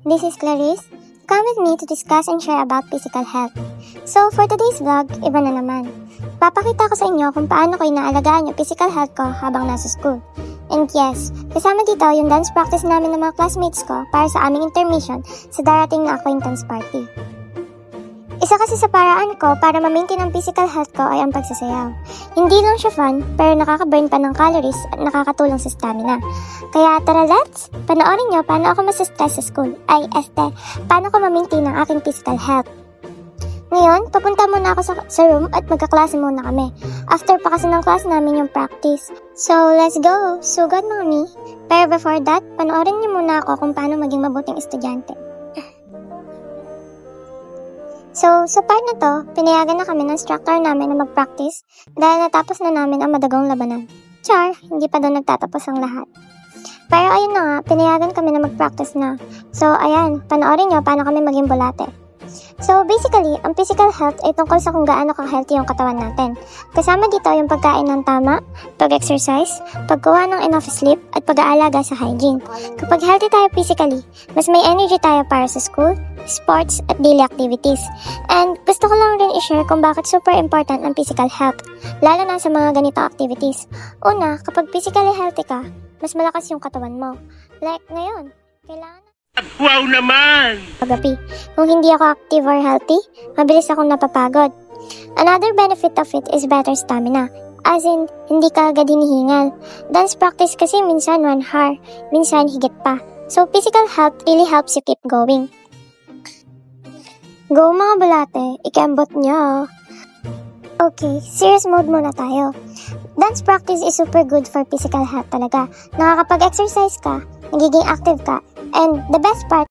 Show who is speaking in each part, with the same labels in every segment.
Speaker 1: this is Clarice. Come with me to discuss and share about physical health. So, for today's vlog, iba na naman. Papakita ko sa inyo kung paano ko inaalagaan yung physical health ko habang nasa school. And yes, kasama dito yung dance practice namin ng mga classmates ko para sa aming intermission sa darating na acquaintance party. Isa kasi sa paraan ko para ma-maintain ang physical health ko ay ang pagsasayaw. Hindi lang siya fun, pero nakaka-burn pa ng calories at nakakatulong sa stamina. Kaya tara let's, panoorin nyo paano ako masa-stress sa school. Paano ko ma-maintain ang aking physical health. Ngayon, papunta muna ako sa room at magkaklase muna kami. After pa kasi ng class namin yung practice. So, let's go! Sugod mga mi. Pero before that, panoorin nyo muna ako kung paano maging mabuting estudyante. So, sa part na to, pinayagan na kami ng instructor namin na mag-practice dahil natapos na namin ang madagong labanan. Char, hindi pa doon nagtatapos ang lahat. Pero ayun na nga, pinayagan kami na mag-practice na. So, ayan, panoorin nyo paano kami maging bulate. So, basically, ang physical health ay tungkol sa kung gaano ka-healthy yung katawan natin. Kasama dito yung pagkain ng tama, pag-exercise, pagkuha ng enough sleep, at pag-aalaga sa hygiene. Kapag healthy tayo physically, mas may energy tayo para sa school, sports, at daily activities. And gusto ko lang rin i-share kung bakit super important ang physical health, lalo na sa mga ganito activities. Una, kapag physically healthy ka, mas malakas yung katawan mo. Like ngayon, kailangan
Speaker 2: wow naman!
Speaker 1: pagabi. Kung hindi ako active or healthy, mabilis akong napapagod. Another benefit of it is better stamina. As in, hindi ka agad hinihingal. Dance practice kasi minsan 1 hour, minsan higit pa. So physical health really helps you keep going. Go mga bulate, ikiambot nyo. Okay, serious mode muna tayo. Dance practice is super good for physical health talaga. Nakakapag-exercise ka, nagiging active ka, and the best part,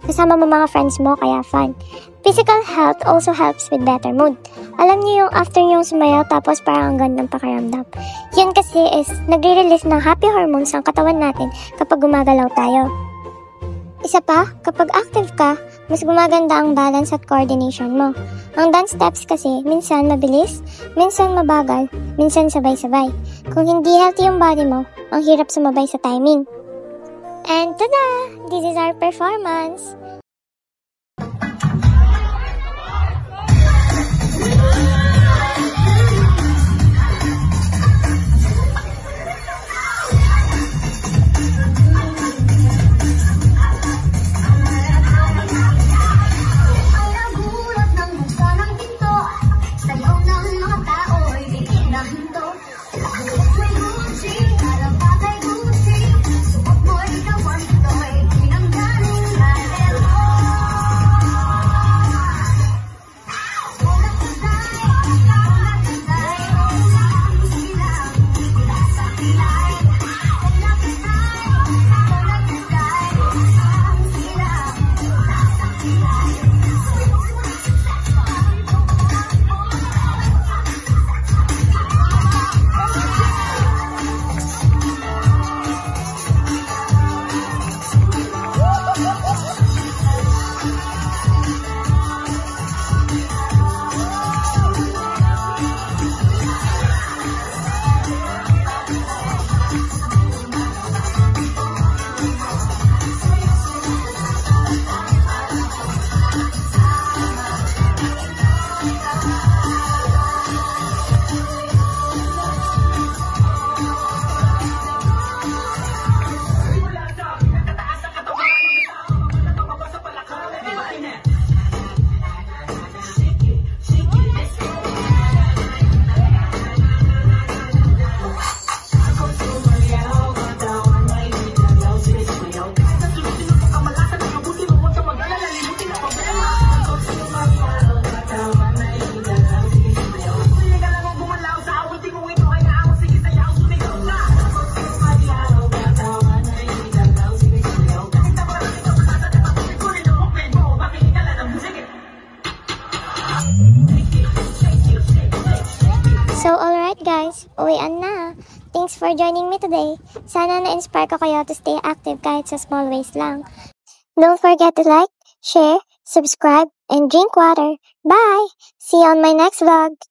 Speaker 1: kasama mo mga friends mo kaya fun. Physical health also helps with better mood. Alam niyo yung after yung sumayaw tapos parang ang gandang pakiramdam. Yun kasi is nagre-release ng happy hormones ang katawan natin kapag gumagalaw tayo. Isa pa, kapag active ka, mas gumaganda ang balance at coordination mo. Ang dance steps kasi, minsan mabilis, minsan mabagal, minsan sabay-sabay. Kung hindi healthy yung body mo, ang hirap sumabay sa timing. And tada! This is our performance! So alright guys, uwian na. Thanks for joining me today. Sana na-inspire ko kayo to stay active kahit sa small ways lang. Don't forget to like, share, subscribe, and drink water. Bye! See you on my next vlog.